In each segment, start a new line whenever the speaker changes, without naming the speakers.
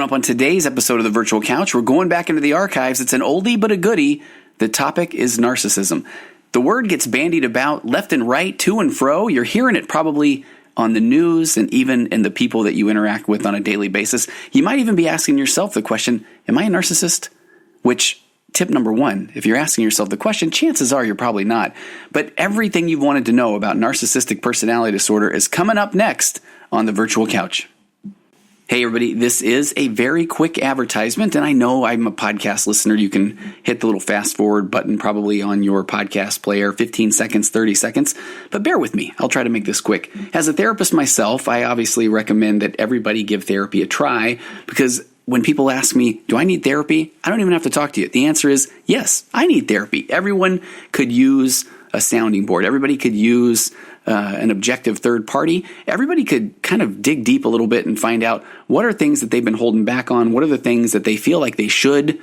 Coming up on today's episode of the Virtual Couch, we're going back into the archives. It's an oldie but a goodie. The topic is narcissism. The word gets bandied about left and right, to and fro. You're hearing it probably on the news and even in the people that you interact with on a daily basis. You might even be asking yourself the question, am I a narcissist? Which, tip number one, if you're asking yourself the question, chances are you're probably not. But everything you've wanted to know about narcissistic personality disorder is coming up next on the Virtual Couch. Hey everybody, this is a very quick advertisement, and I know I'm a podcast listener. You can hit the little fast forward button probably on your podcast player, 15 seconds, 30 seconds, but bear with me. I'll try to make this quick. As a therapist myself, I obviously recommend that everybody give therapy a try, because when people ask me, do I need therapy? I don't even have to talk to you. The answer is yes, I need therapy. Everyone could use a sounding board. Everybody could use an objective third party. Everybody could kind of dig deep a little bit and find out what are things that they've been holding back on. What are the things that they feel like they should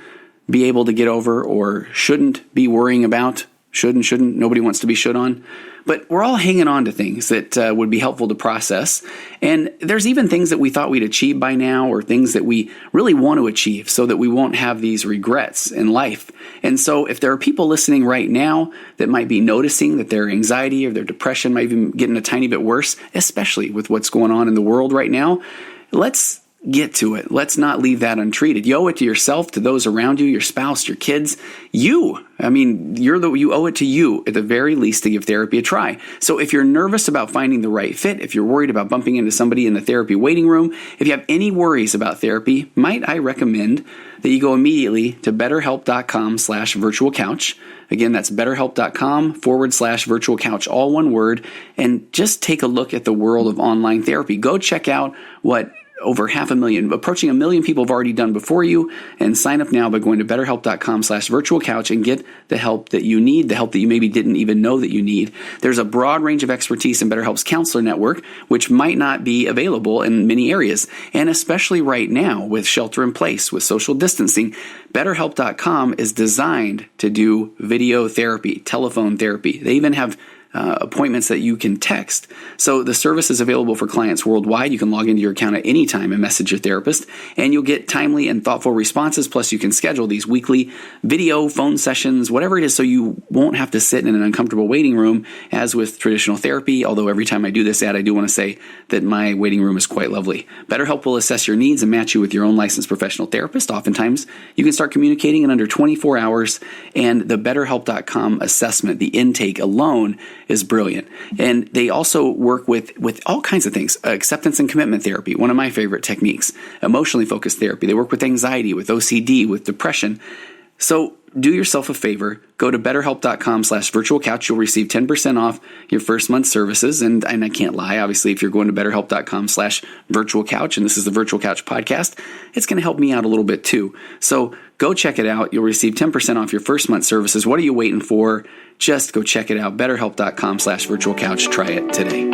be able to get over or shouldn't be worrying about? Should and shouldn't. Nobody wants to be should on. But we're all hanging on to things that would be helpful to process. And there's even things that we thought we'd achieve by now, or things that we really want to achieve so that we won't have these regrets in life. And so if there are people listening right now that might be noticing that their anxiety or their depression might be getting a tiny bit worse, especially with what's going on in the world right now, let's get to it. Let's not leave that untreated. You owe it to yourself, to those around you, your spouse, your kids. You owe it to you at the very least to give therapy a try. So if you're nervous about finding the right fit, if you're worried about bumping into somebody in the therapy waiting room, if you have any worries about therapy, might I recommend that you go immediately to betterhelp.com/virtualcouch. Again, that's betterhelp.com/virtualcouch, all one word, and just take a look at the world of online therapy. Go check out what over 500,000, approaching 1 million people have already done before you, and sign up now by going to betterhelp.com/virtualcouch and get the help that you need, the help that you maybe didn't even know that you need. There's a broad range of expertise in BetterHelp's counselor network, which might not be available in many areas. And especially right now with shelter in place, with social distancing, betterhelp.com is designed to do video therapy, telephone therapy. They even have appointments that you can text. So the service is available for clients worldwide. You can log into your account at any time and message your therapist, and you'll get timely and thoughtful responses. Plus, you can schedule these weekly video, phone sessions, whatever it is, so you won't have to sit in an uncomfortable waiting room as with traditional therapy. Although every time I do this ad, I do want to say that my waiting room is quite lovely. BetterHelp will assess your needs and match you with your own licensed professional therapist. Oftentimes, you can start communicating in under 24 hours, and the BetterHelp.com assessment, the intake alone, is brilliant. And they also work with all kinds of things. Acceptance and commitment therapy, one of my favorite techniques. Emotionally focused therapy. They work with anxiety, with OCD, with depression. So do yourself a favor. Go to betterhelp.com/virtualcouch. You'll receive 10% off your first month's services. And I can't lie, obviously, if you're going to betterhelp.com/virtualcouch, and this is the Virtual Couch podcast, it's going to help me out a little bit too. So go check it out. You'll receive 10% off your first month's services. What are you waiting for? Just go check it out. betterhelp.com/virtualcouch. Try it today.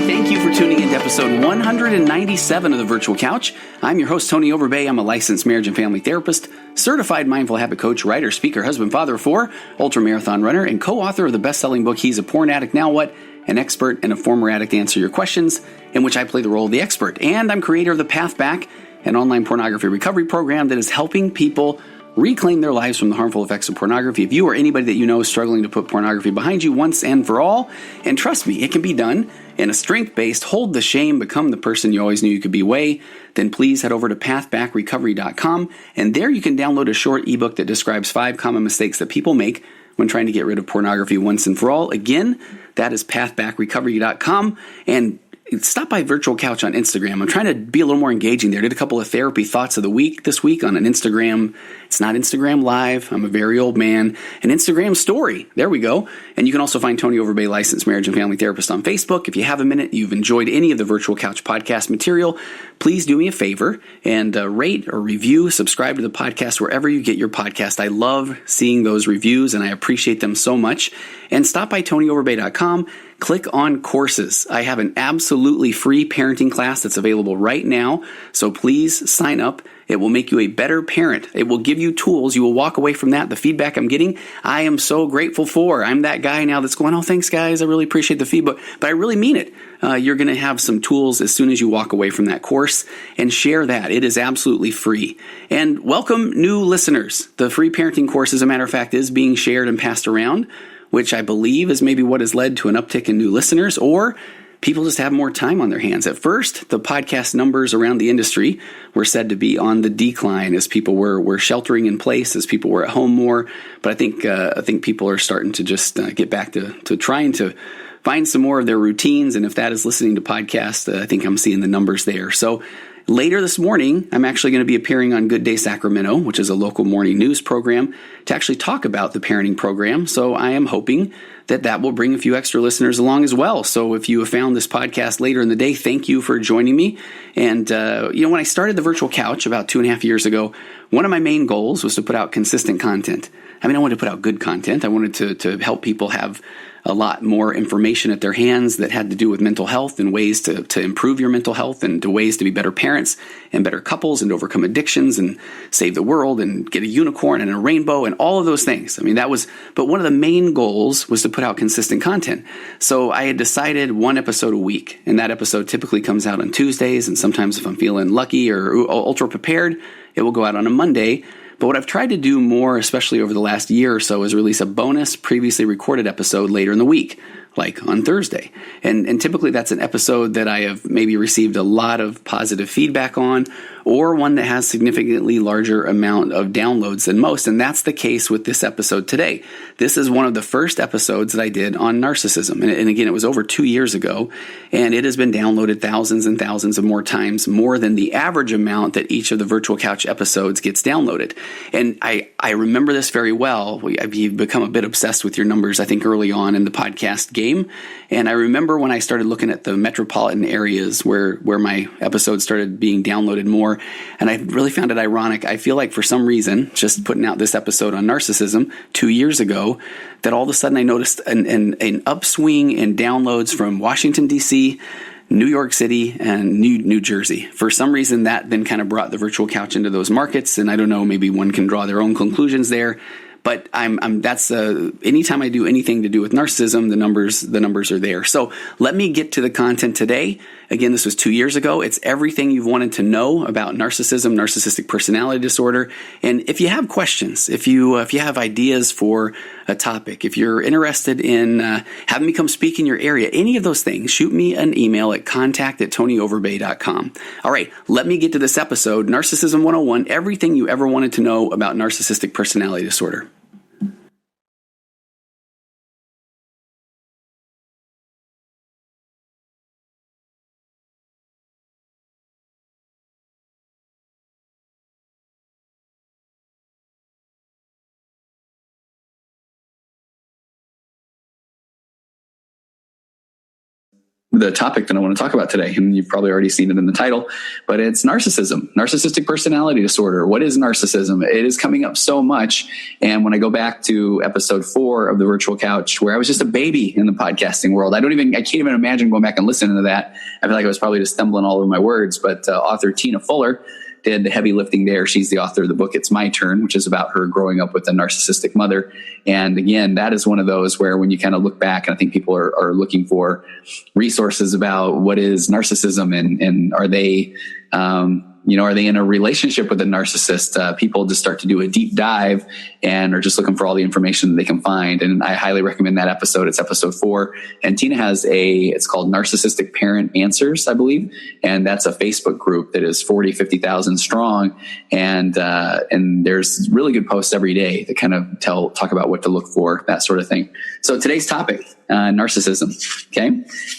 Thank you for tuning in to episode 197 of the Virtual Couch. I'm your host, Tony Overbay. I'm a licensed marriage and family therapist, certified mindful habit coach, writer, speaker, husband, father of 4, ultramarathon runner, and co-author of the best-selling book, He's a Porn Addict, Now What? An expert and a former addict answer your questions, in which I play the role of the expert. And I'm creator of The Path Back, an online pornography recovery program that is helping people reclaim their lives from the harmful effects of pornography. If you or anybody that you know is struggling to put pornography behind you once and for all, and trust me, it can be done in a strength-based, hold the shame, become the person you always knew you could be way, then please head over to pathbackrecovery.com, and there you can download a short ebook that describes 5 common mistakes that people make when trying to get rid of pornography once and for all. Again, that is pathbackrecovery.com, and stop by Virtual Couch on Instagram. I'm trying to be a little more engaging there. Did a couple of therapy thoughts of the week this week on an Instagram. It's not Instagram Live. I'm a very old man. An Instagram story. There we go. And you can also find Tony Overbay, licensed marriage and family therapist, on Facebook. If you have a minute, you've enjoyed any of the Virtual Couch podcast material, please do me a favor and rate or review, subscribe to the podcast wherever you get your podcast. I love seeing those reviews and I appreciate them so much. And stop by TonyOverbay.com. click on courses. I have an absolutely free parenting class that's available right now. So please sign up. It will make you a better parent. It will give you tools. You will walk away from that. The feedback I'm getting, I am so grateful for. I'm that guy now that's going, oh, thanks, guys. I really appreciate the feedback. But I really mean it. You're going to have some tools as soon as you walk away from that course, and share that. It is absolutely free. And welcome new listeners. The free parenting course, as a matter of fact, is being shared and passed around, which I believe is maybe what has led to an uptick in new listeners, or people just have more time on their hands. At first, the podcast numbers around the industry were said to be on the decline as people were sheltering in place, as people were at home more. But I think people are starting to just get back to trying to find some more of their routines. And if that is listening to podcasts, I think I'm seeing the numbers there. So later this morning, I'm actually going to be appearing on Good Day Sacramento, which is a local morning news program, to actually talk about the parenting program. So I am hoping that will bring a few extra listeners along as well. So if you have found this podcast later in the day, thank you for joining me. And, when I started the Virtual Couch about 2.5 years ago, one of my main goals was to put out consistent content. I wanted to put out good content. I wanted to help people have a lot more information at their hands that had to do with mental health and ways to improve your mental health, and to ways to be better parents and better couples and overcome addictions and save the world and get a unicorn and a rainbow and all of those things. But one of the main goals was to put out consistent content. So I had decided one episode a week, and that episode typically comes out on Tuesdays. And sometimes if I'm feeling lucky or ultra prepared, it will go out on a Monday. But what I've tried to do more, especially over the last year or so, is release a bonus previously recorded episode later in the week, like on Thursday. And typically that's an episode that I have maybe received a lot of positive feedback on, or one that has significantly larger amount of downloads than most. And that's the case with this episode today. This is one of the first episodes that I did on narcissism. And again, it was over 2 years ago, and it has been downloaded thousands and thousands of more times, more than the average amount that each of the Virtual Couch episodes gets downloaded. And I remember this very well. You've become a bit obsessed with your numbers, I think, early on in the podcast game. And I remember when I started looking at the metropolitan areas where my episodes started being downloaded more, and I really found it ironic. I feel like for some reason, just putting out this episode on narcissism 2 years ago, that all of a sudden I noticed an upswing in downloads from Washington, D.C., New York City, and New Jersey. For some reason, that then kind of brought the Virtual Couch into those markets. And I don't know, maybe one can draw their own conclusions there. But that's anytime I do anything to do with narcissism, the numbers are there. So let me get to the content today. Again, this was 2 years ago. It's everything you've wanted to know about narcissism, narcissistic personality disorder. And if you have questions, if you have ideas for a topic, if you're interested in having me come speak in your area, any of those things, shoot me an email at contact@tonyoverbay.com. All right, let me get to this episode, Narcissism 101, everything you ever wanted to know about narcissistic personality disorder. The topic that I want to talk about today, and you've probably already seen it in the title, but it's narcissism, narcissistic personality disorder. What is narcissism? It is coming up so much. And when I go back to episode 4 of the Virtual Couch, where I was just a baby in the podcasting world, I can't even imagine going back and listening to that. I feel like I was probably just stumbling all over my words, but author Tina Fuller did the heavy lifting there. She's the author of the book, It's My Turn, which is about her growing up with a narcissistic mother. And again, that is one of those where when you kind of look back, and I think people are looking for resources about what is narcissism and are they, are they in a relationship with a narcissist? People just start to do a deep dive and are just looking for all the information that they can find. And I highly recommend that episode. It's episode 4. And Tina has it's called Narcissistic Parent Answers, I believe. And that's a Facebook group that is 50,000 strong. And there's really good posts every day that kind of talk about what to look for, that sort of thing. So today's topic, narcissism. Okay.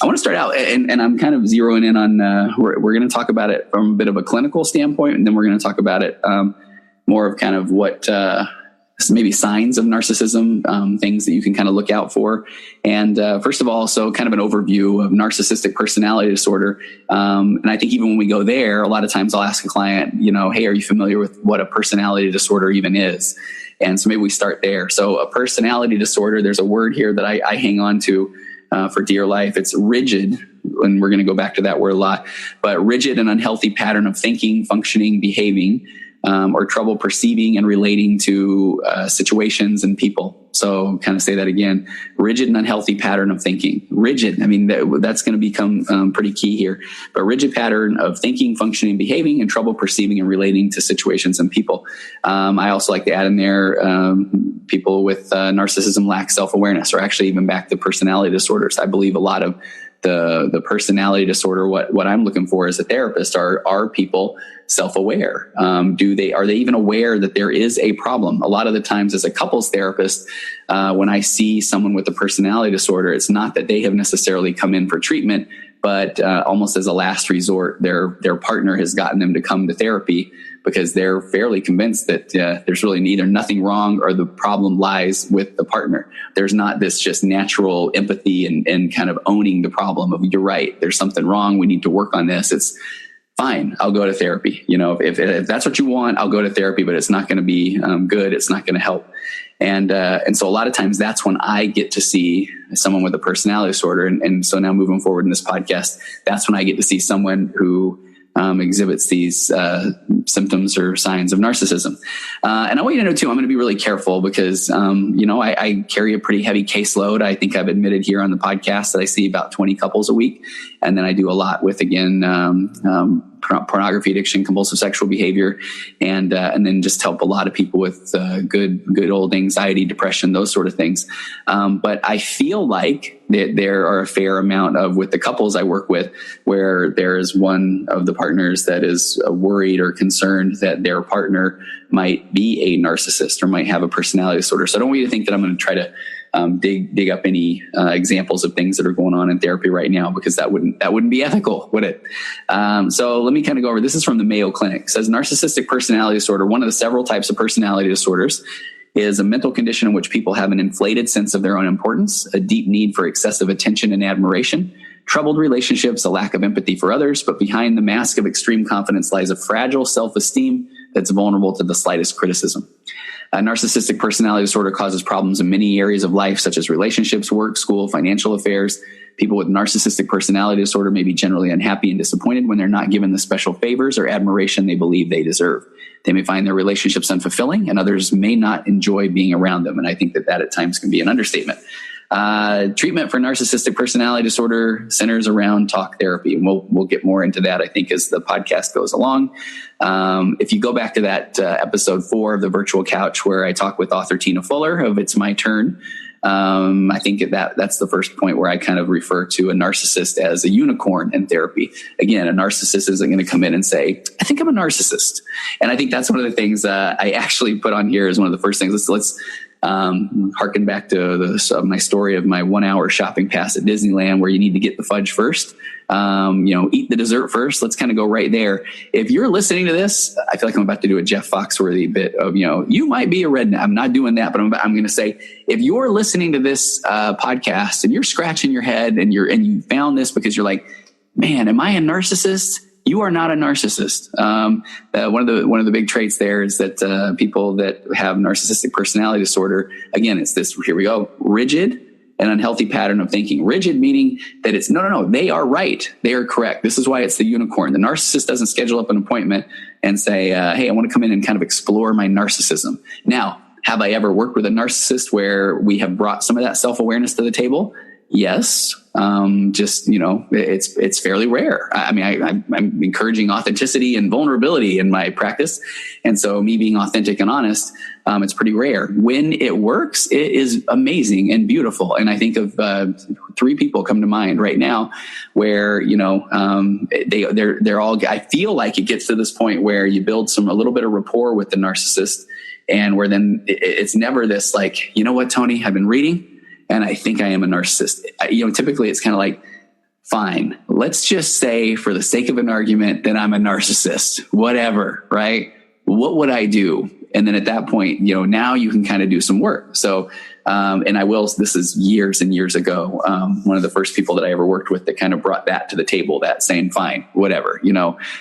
I want to start out, and I'm kind of zeroing in on, we're going to talk about it from a bit of a clinical standpoint, and then we're going to talk about it more of kind of what maybe signs of narcissism, things that you can kind of look out for. And first of all, so kind of an overview of narcissistic personality disorder. And I think even when we go there, a lot of times I'll ask a client, hey, are you familiar with what a personality disorder even is? And so maybe we start there. So a personality disorder, there's a word here that I hang on to for dear life. It's rigid, and we're going to go back to that word a lot, but rigid and unhealthy pattern of thinking, functioning, behaving, or trouble perceiving and relating to situations and people. So kind of say that again, rigid and unhealthy pattern of thinking. Rigid, I mean, that's going to become pretty key here. But rigid pattern of thinking, functioning, behaving, and trouble perceiving and relating to situations and people. I also like to add in there people with narcissism lack self-awareness, or actually even back to personality disorders. I believe a lot of the personality disorder, what I'm looking for as a therapist are people self-aware? Are they even aware that there is a problem? A lot of the times as a couples therapist, when I see someone with a personality disorder, it's not that they have necessarily come in for treatment, but almost as a last resort, their partner has gotten them to come to therapy because they're fairly convinced that there's really either nothing wrong or the problem lies with the partner. There's not this just natural empathy and kind of owning the problem of, you're right, there's something wrong, we need to work on this. It's fine, I'll go to therapy. If that's what you want, I'll go to therapy, but it's not going to be good. It's not going to help. And so a lot of times that's when I get to see someone with a personality disorder. And so now moving forward in this podcast, that's when I get to see someone who exhibits these symptoms or signs of narcissism. And I want you to know too, I'm going to be really careful because, I carry a pretty heavy caseload. I think I've admitted here on the podcast that I see about 20 couples a week. And then I do a lot with, again, pornography addiction, compulsive sexual behavior, and then just help a lot of people with good old anxiety, depression, those sort of things. But I feel like that there are a fair amount of, with the couples I work with, where there is one of the partners that is worried or concerned that their partner might be a narcissist or might have a personality disorder. So I don't want you to think that I'm going to try to dig up any examples of things that are going on in therapy right now, because that wouldn't be ethical, would it? So let me kind of go over. This is from the Mayo Clinic. It says narcissistic personality disorder, one of the several types of personality disorders, is a mental condition in which people have an inflated sense of their own importance, a deep need for excessive attention and admiration, troubled relationships, a lack of empathy for others, but behind the mask of extreme confidence lies a fragile self-esteem that's vulnerable to the slightest criticism. Narcissistic personality disorder causes problems in many areas of life, such as relationships, work, school, financial affairs. People with narcissistic personality disorder may be generally unhappy and disappointed when they're not given the special favors or admiration they believe they deserve. They may find their relationships unfulfilling, and others may not enjoy being around them. And I think that at times can be an understatement. Treatment for narcissistic personality disorder centers around talk therapy. And we'll get more into that, I think, as the podcast goes along. If you go back to that episode 4 of the Virtual Couch, where I talk with author Tina Fuller of It's My Turn, I think that's the first point where I kind of refer to a narcissist as a unicorn in therapy. Again, a narcissist isn't going to come in and say, I think I'm a narcissist. And I think that's one of the things I actually put on here as one of the first things. Let's harken back to my story of my 1 hour shopping pass at Disneyland, where you need to get the fudge first. Eat the dessert first. Let's kind of go right there. If you're listening to this, I feel like I'm about to do a Jeff Foxworthy bit of, you might be a redneck. I'm not doing that, but I'm going to say, if you're listening to this podcast and you're scratching your head and you found this because you're like, man, am I a narcissist? You are not a narcissist. One of the big traits there is that people that have narcissistic personality disorder, again, it's this, here we go, rigid and unhealthy pattern of thinking. Rigid meaning that it's no, they are right. They are correct. This is why it's the unicorn. The narcissist doesn't schedule up an appointment and say, hey, I want to come in and kind of explore my narcissism. Now, have I ever worked with a narcissist where we have brought some of that self-awareness to the table? Yes. It's fairly rare. I mean, I'm encouraging authenticity and vulnerability in my practice. And so me being authentic and honest, it's pretty rare. When it works, it is amazing and beautiful. And I think of 3 people come to mind right now where, they're all, I feel like it gets to this point where you build a little bit of rapport with the narcissist, and where then it's never this like, you know what, Tony, I've been reading, and I think I am a narcissist. Typically it's kind of like, fine, let's just say for the sake of an argument that I'm a narcissist, whatever, right? What would I do? And then at that point, now you can kind of do some work. So, this is years and years ago. One of the first people that I ever worked with that kind of brought that to the table, that saying, fine, whatever,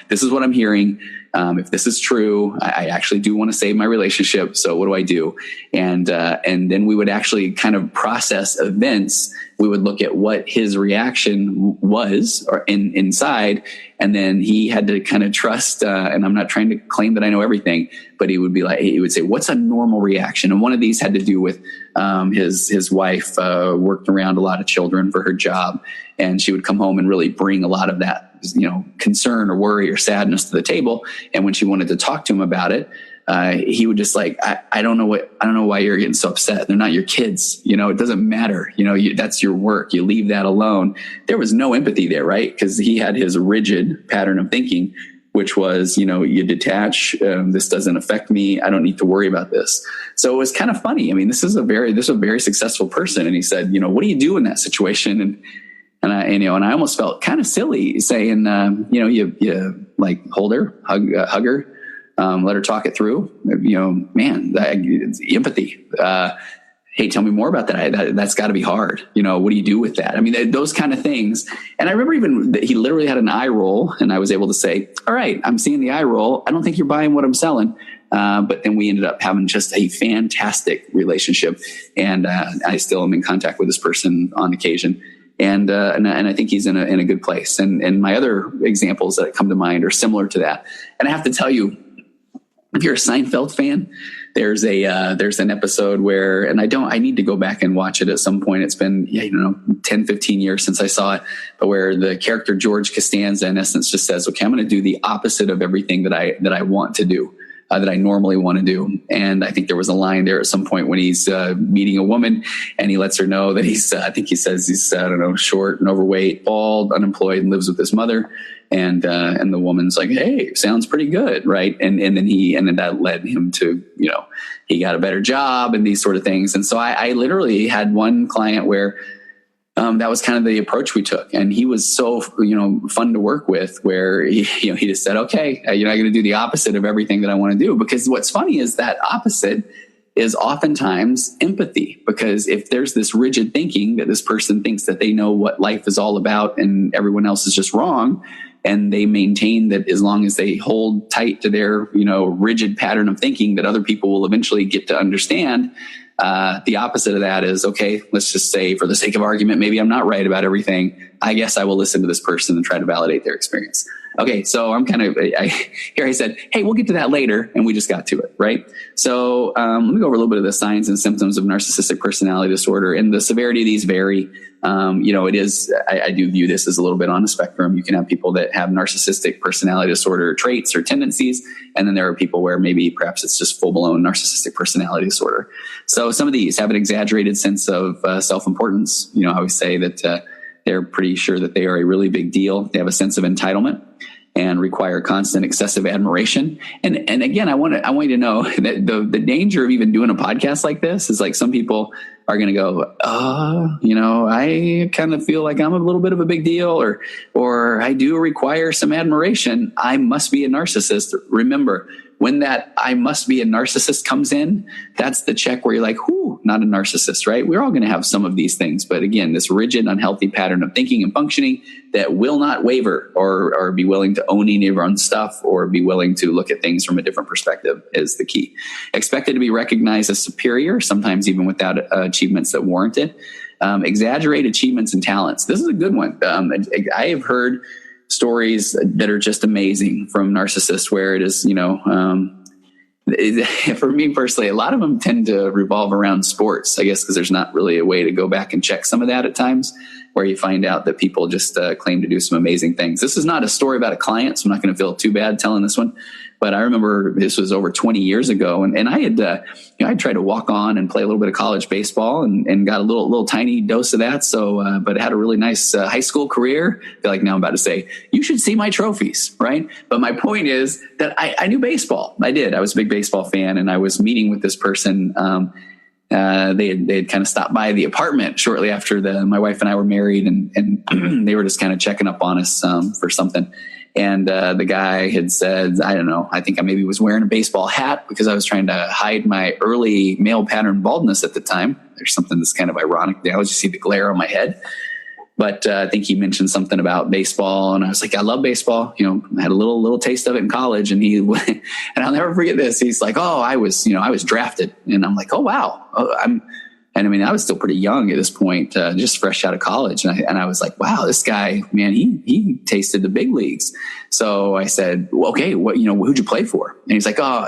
this is what I'm hearing. If this is true, I actually do want to save my relationship. So what do I do? And then we would actually kind of process events. We would look at what his reaction was or inside. And then he had to kind of trust, and I'm not trying to claim that I know everything, but he would say, what's a normal reaction? And one of these had to do with, his wife, worked around a lot of children for her job, and she would come home and really bring a lot of that, concern or worry or sadness to the table. And when she wanted to talk to him about it, he would just I don't know why you're getting so upset. They're not your kids. It doesn't matter. That's your work. You leave that alone. There was no empathy there, right? Because he had his rigid pattern of thinking, which was, you detach. This doesn't affect me. I don't need to worry about this. So it was kind of funny. I mean, this is a very successful person. And he said, what do you do in that situation? And I almost felt kind of silly saying, you like hold her, hug her. Let her talk it through, man, it's empathy. Hey, tell me more about that. That's gotta be hard. What do you do with that? I mean, those kind of things. And I remember even that he literally had an eye roll, and I was able to say, all right, I'm seeing the eye roll. I don't think you're buying what I'm selling. But then we ended up having just a fantastic relationship. And I still am in contact with this person on occasion. And I think he's in a good place. And my other examples that come to mind are similar to that. And I have to tell you, if you're a Seinfeld fan, there's an episode where, and I need to go back and watch it at some point. It's been, 10, 15 years since I saw it, but where the character George Costanza in essence just says, okay, I'm going to do the opposite of everything that I want to do. That I normally want to do. And I think there was a line there at some point when he's meeting a woman and he lets her know that I think he says he's, short and overweight, bald, unemployed, and lives with his mother. And the woman's like, hey, sounds pretty good. Right. And then that led him to, he got a better job and these sort of things. And so I literally had one client where, that was kind of the approach we took. And he was so, fun to work with, where he just said, okay, you're not going to do the opposite of everything that I want to do. Because what's funny is that opposite is oftentimes empathy. Because if there's this rigid thinking that this person thinks that they know what life is all about and everyone else is just wrong, and they maintain that as long as they hold tight to their, rigid pattern of thinking, that other people will eventually get to understand. The opposite of that is, okay, let's just say for the sake of argument, maybe I'm not right about everything. I guess I will listen to this person and try to validate their experience. Okay, so I'm I said, hey, we'll get to that later. And we just got to it, right? So let me go over a little bit of the signs and symptoms of narcissistic personality disorder. And the severity of these vary. It is, I do view this as a little bit on a spectrum. You can have people that have narcissistic personality disorder traits or tendencies. And then there are people where maybe perhaps it's just full blown narcissistic personality disorder. So some of these have an exaggerated sense of self-importance. I always say that they're pretty sure that they are a really big deal. They have a sense of entitlement and require constant excessive admiration. And again, I want you to know that the danger of even doing a podcast like this is like some people are going to go, I kind of feel like I'm a little bit of a big deal, or I do require some admiration. I must be a narcissist. Remember, when that I must be a narcissist comes in, that's the check where you're like, whoo, not a narcissist, right? We're all going to have some of these things. But again, this rigid, unhealthy pattern of thinking and functioning that will not waver or be willing to own any of our own stuff or be willing to look at things from a different perspective is the key. Expected to be recognized as superior, sometimes even without achievements that warrant it. Exaggerate achievements and talents. This is a good one. I have heard stories that are just amazing from narcissists where it is, for me personally, a lot of them tend to revolve around sports, I guess, because there's not really a way to go back and check some of that at times, where you find out that people just claim to do some amazing things. This is not a story about a client, so I'm not going to feel too bad telling this one. But I remember this was over 20 years ago, and I had, I tried to walk on and play a little bit of college baseball and got a little tiny dose of that. So, but I had a really nice high school career. I feel like now I'm about to say, you should see my trophies, right? But my point is that I knew baseball. I did. I was a big baseball fan, and I was meeting with this person. They had kind of stopped by the apartment shortly after my wife and I were married, and they were just kind of checking up on us for something. And the guy had said, I don't know, I think I maybe was wearing a baseball hat because I was trying to hide my early male pattern baldness at the time. There's something that's kind of ironic now as you see the glare on my head. But I think he mentioned something about baseball, and I was like, I love baseball. I had a little taste of it in college, and and I'll never forget this. He's like, oh, I was drafted, and I'm like, oh wow, and I mean, I was still pretty young at this point, just fresh out of college, and I was like, wow, this guy, man, he tasted the big leagues. So I said, well, okay, who'd you play for? And he's like, oh,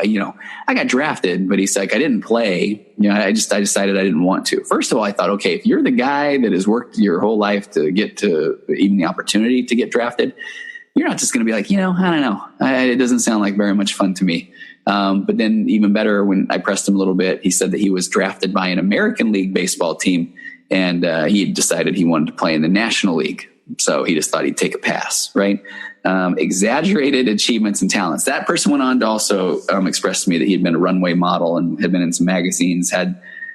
I got drafted, but he's like, I didn't play. I decided I didn't want to. First of all, I thought, okay, if you're the guy that has worked your whole life to get to even the opportunity to get drafted, you're not just going to be like, I don't know. It doesn't sound like very much fun to me. But then even better, when I pressed him a little bit, he said that he was drafted by an American League baseball decided he wanted to play in the National League. So he just thought he'd take a pass, right? Exaggerated achievements and talents. That person went on to also express to me that he'd been a runway model and had been in some magazines,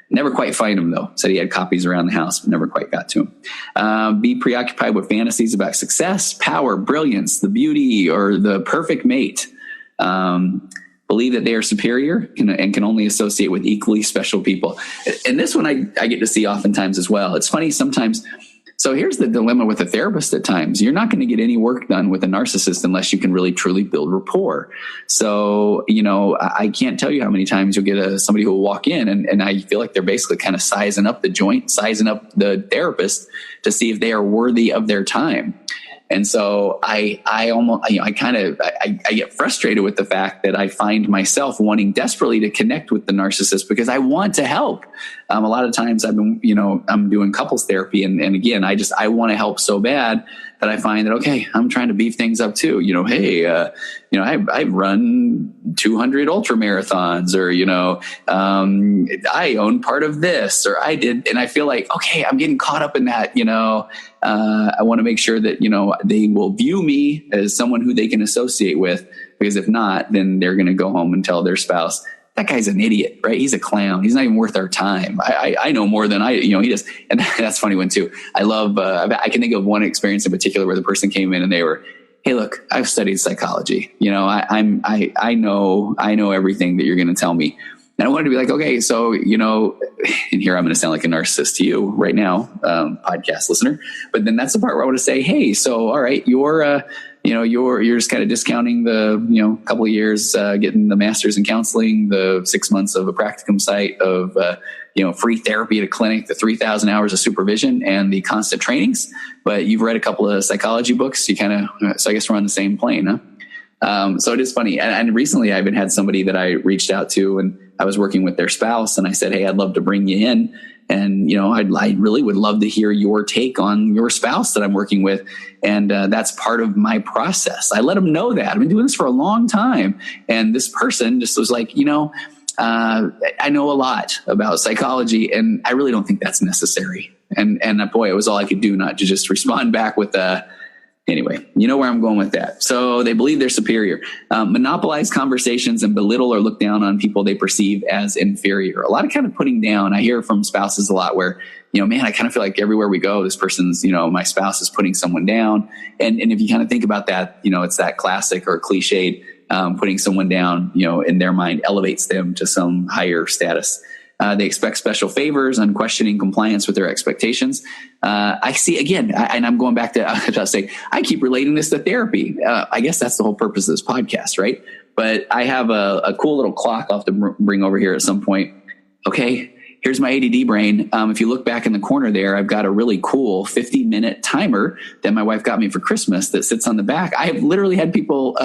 never quite find him though. Said he had copies around the house, but never quite got to him. Be preoccupied with fantasies about success, power, brilliance, the beauty, or the perfect mate. Believe that they are superior and can only associate with equally special people. And this one I get to see oftentimes as well. It's funny sometimes. So here's the dilemma with a therapist at times. You're not going to get any work done with a narcissist unless you can really, truly build rapport. So, I can't tell you how many times you'll get somebody who will walk in and I feel like they're basically kind of sizing up the joint, sizing up the therapist to see if they are worthy of their time. And so I get frustrated with the fact that I find myself wanting desperately to connect with the narcissist because I want to help. A lot of times I'm doing couples therapy and again, I want to help so bad that I find that, okay, I'm trying to beef things up too. I've run 200 ultra marathons or, I own part of this or I did. And I feel like, okay, I'm getting caught up in that, I want to make sure that, they will view me as someone who they can associate with, because if not, then they're going to go home and tell their spouse, that guy's an idiot, right? He's a clown. He's not even worth our time. I know more than he does. And that's a funny one too. I love, I can think of one experience in particular where the person came in and they were, hey, look, I've studied psychology. I know everything that you're going to tell me. And I wanted to be like, okay, so, and here I'm going to sound like a narcissist to you right now, podcast listener. But then that's the part where I want to say, hey, so, all right, you're just kind of discounting the, couple of years, getting the master's in counseling, the 6 months of a practicum site of, free therapy at a clinic, the 3,000 hours of supervision and the constant trainings. But you've read a couple of psychology books. So I guess we're on the same plane, huh? So it is funny. And recently I even had somebody that I reached out to and I was working with their spouse and I said, hey, I'd love to bring you in. And, I really would love to hear your take on your spouse that I'm working with. And that's part of my process. I let them know that I've been doing this for a long time. And this person just was like, I know a lot about psychology and I really don't think that's necessary. And boy, it was all I could do not to just respond back with anyway, you know where I'm going with that. So they believe they're superior, monopolize conversations and belittle or look down on people they perceive as inferior. A lot of kind of putting down. I hear from spouses a lot where, man, I kind of feel like everywhere we go, this person's, my spouse is putting someone down. And if you kind of think about that, it's that classic or cliched, putting someone down, in their mind elevates them to some higher status. They expect special favors, unquestioning compliance with their expectations. I see again, and I'm going back to I keep relating this to therapy. I guess that's the whole purpose of this podcast, right? But I have a cool little clock I'll have to bring over here at some point. Okay, here's my ADD brain. If you look back in the corner there, I've got a really cool 50-minute timer that my wife got me for Christmas that sits on the back. I have literally had people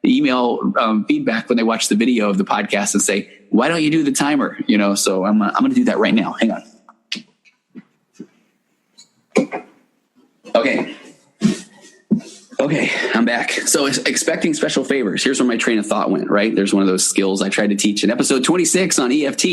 email feedback when they watch the video of the podcast and say, why don't you do the timer? So I'm going to do that right now. Hang on. Okay, I'm back. So expecting special favors. Here's where my train of thought went, right? There's one of those skills I tried to teach in episode 26 on EFT,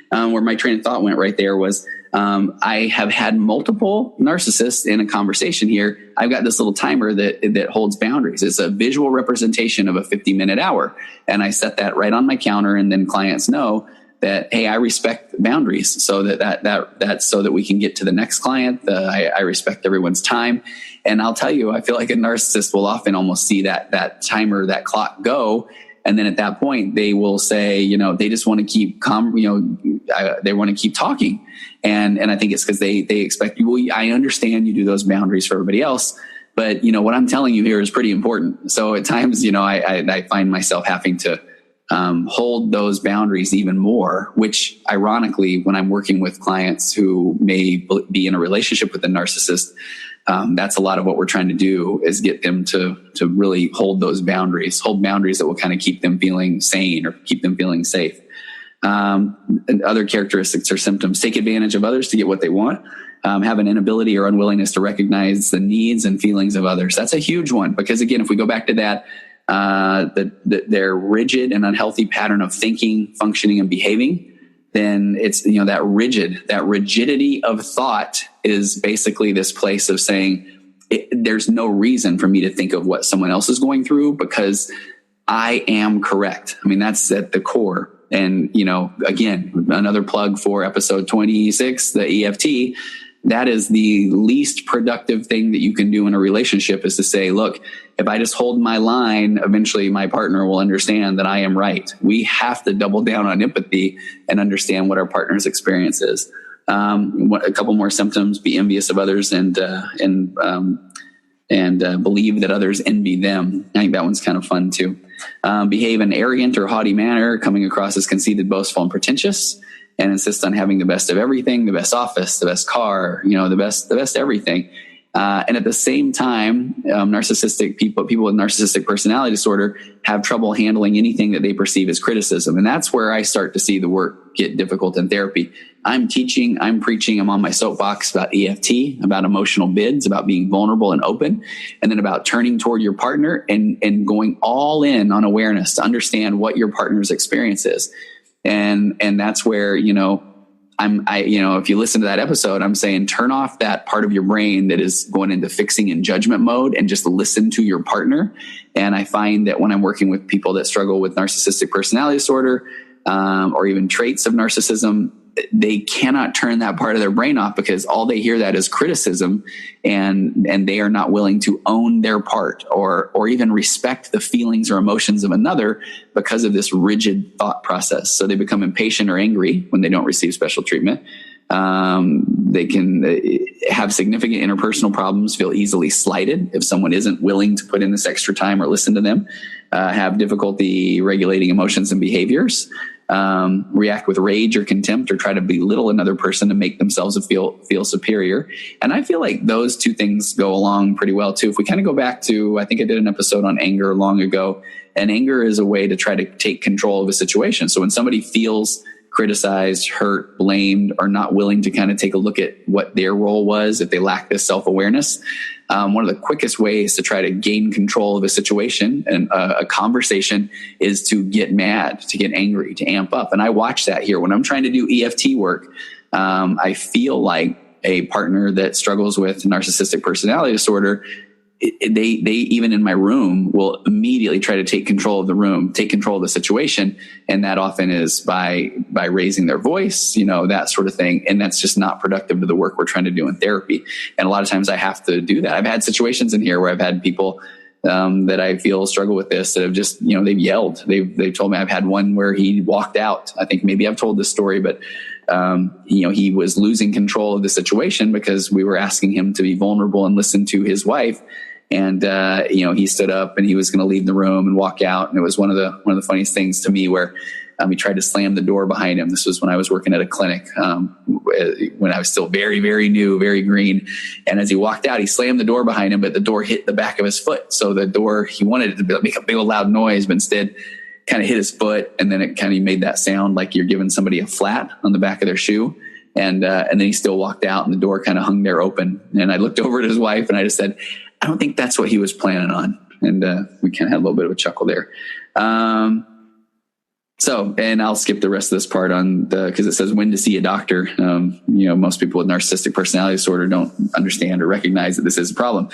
where my train of thought went right there was, I have had multiple narcissists in a conversation here. I've got this little timer that holds boundaries. It's a visual representation of a 50-minute hour. And I set that right on my counter. And then clients know that, hey, I respect boundaries so that's so that we can get to the next client. I respect everyone's time. And I'll tell you, I feel like a narcissist will often almost see that timer, that clock go. And then at that point, they will say, they just want to keep they want to keep talking. And I think it's because they expect you. Well, I understand you do those boundaries for everybody else, but what I'm telling you here is pretty important. So at times, I find myself having to hold those boundaries even more, which ironically, when I'm working with clients who may be in a relationship with a narcissist, that's a lot of what we're trying to do is get them to really hold those boundaries, hold boundaries that will kind of keep them feeling sane or keep them feeling safe. And other characteristics or symptoms: take advantage of others to get what they want, have an inability or unwillingness to recognize the needs and feelings of others. That's a huge one, because again, if we go back to that, their rigid and unhealthy pattern of thinking, functioning, and behaving, then it's, that rigidity of thought is basically this place of saying there's no reason for me to think of what someone else is going through because I am correct. I mean, that's at the core. And, again, another plug for episode 26, the EFT. That is the least productive thing that you can do in a relationship, is to say, look, if I just hold my line, eventually my partner will understand that I am right. We have to double down on empathy and understand what our partner's experience is. A couple more symptoms: be envious of others and believe that others envy them. I think that one's kind of fun too. Behave in an arrogant or haughty manner, coming across as conceited, boastful, and pretentious, and insist on having the best of everything, the best office, the best car, the best everything. And at the same time, narcissistic people with narcissistic personality disorder have trouble handling anything that they perceive as criticism. And that's where I start to see the work get difficult in therapy. I'm teaching, I'm preaching, I'm on my soapbox about EFT, about emotional bids, about being vulnerable and open, and then about turning toward your partner and going all in on awareness to understand what your partner's experience is. And that's where, if you listen to that episode, I'm saying turn off that part of your brain that is going into fixing and judgment mode and just listen to your partner. And I find that when I'm working with people that struggle with narcissistic personality disorder, or even traits of narcissism, they cannot turn that part of their brain off, because all they hear that is criticism, and they are not willing to own their part or even respect the feelings or emotions of another because of this rigid thought process. So they become impatient or angry when they don't receive special treatment. They can have significant interpersonal problems, feel easily slighted if someone isn't willing to put in this extra time or listen to them, have difficulty regulating emotions and behaviors, react with rage or contempt, or try to belittle another person to make themselves feel superior. And I feel like those two things go along pretty well too. If we kind of go back to, I think I did an episode on anger long ago, and anger is a way to try to take control of a situation. So when somebody feels criticized, hurt, blamed, or not willing to kind of take a look at what their role was, if they lack this self-awareness, one of the quickest ways to try to gain control of a situation and a conversation is to get mad, to get angry, to amp up. And I watch that here. When I'm trying to do EFT work, I feel like a partner that struggles with narcissistic personality disorder, they even in my room will immediately try to take control of the room, take control of the situation. And that often is by raising their voice, that sort of thing. And that's just not productive to the work we're trying to do in therapy. And a lot of times I have to do that. I've had situations in here where I've had people that I feel struggle with this that have just, they've yelled. They've told me. I've had one where he walked out. I think maybe I've told this story, but he was losing control of the situation because we were asking him to be vulnerable and listen to his wife. And, he stood up and he was going to leave the room and walk out. And it was one of the funniest things to me where, he tried to slam the door behind him. This was when I was working at a clinic, when I was still very, very new, very green. And as he walked out, he slammed the door behind him, but the door hit the back of his foot. So the door, he wanted it to make a big old loud noise, but instead kind of hit his foot. And then it kind of made that sound like you're giving somebody a flat on the back of their shoe. And then he still walked out and the door kind of hung there open. And I looked over at his wife and I just said, I don't think that's what he was planning on. And we kind of had a little bit of a chuckle there. And I'll skip the rest of this part because it says when to see a doctor. Most people with narcissistic personality disorder don't understand or recognize that this is a problem.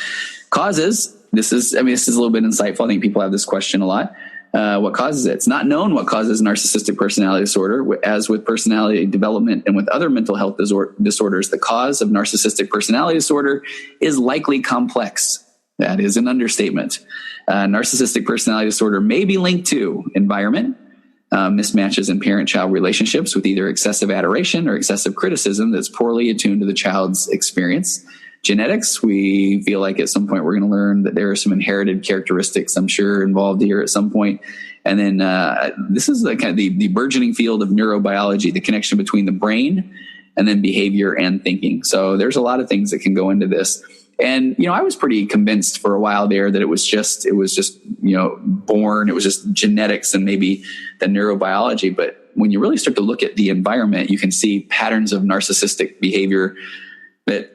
Causes, this is a little bit insightful. I think people have this question a lot. What causes it? It's not known what causes narcissistic personality disorder. As with personality development and with other mental health disorders, the cause of narcissistic personality disorder is likely complex. That is an understatement. Narcissistic personality disorder may be linked to environment, mismatches in parent-child relationships with either excessive adoration or excessive criticism that's poorly attuned to the child's experience. Genetics, we feel like at some point we're going to learn that there are some inherited characteristics, I'm sure, involved here at some point. And then this is kind of the burgeoning field of neurobiology, the connection between the brain and then behavior and thinking. So there's a lot of things that can go into this. And, I was pretty convinced for a while there that it was just, born, it was just genetics and maybe the neurobiology. But when you really start to look at the environment, you can see patterns of narcissistic behavior that